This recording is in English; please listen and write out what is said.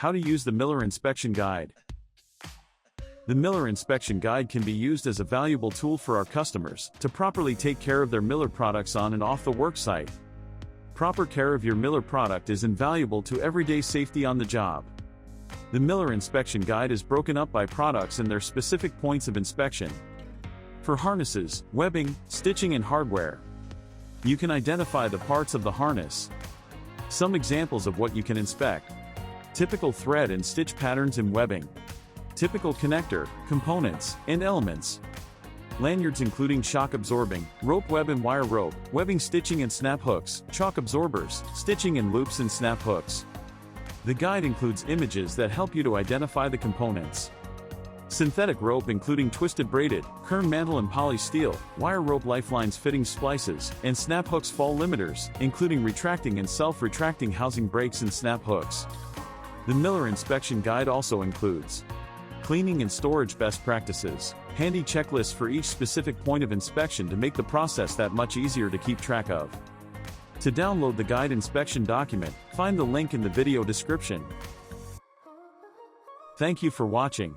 How to use the Miller Inspection Guide. The Miller Inspection Guide can be used as a valuable tool for our customers to properly take care of their Miller products on and off the work site. Proper care of your Miller product is invaluable to everyday safety on the job. The Miller Inspection Guide is broken up by products and their specific points of inspection. For harnesses, webbing, stitching and hardware, you can identify the parts of the harness. Some examples of what you can inspect: typical thread and stitch patterns in webbing, typical connector, components, and elements, lanyards including shock absorbing, rope web and wire rope, webbing stitching and snap hooks, shock absorbers, stitching and loops and snap hooks. The guide includes images that help you to identify the components. Synthetic rope including twisted braided, kern mantle and poly steel, wire rope lifelines fitting splices, and snap hooks fall limiters, including retracting and self-retracting housing brakes and snap hooks. The Miller Inspection Guide also includes cleaning and storage best practices, handy checklists for each specific point of inspection to make the process that much easier to keep track of. To download the guide inspection document, find the link in the video description. Thank you for watching.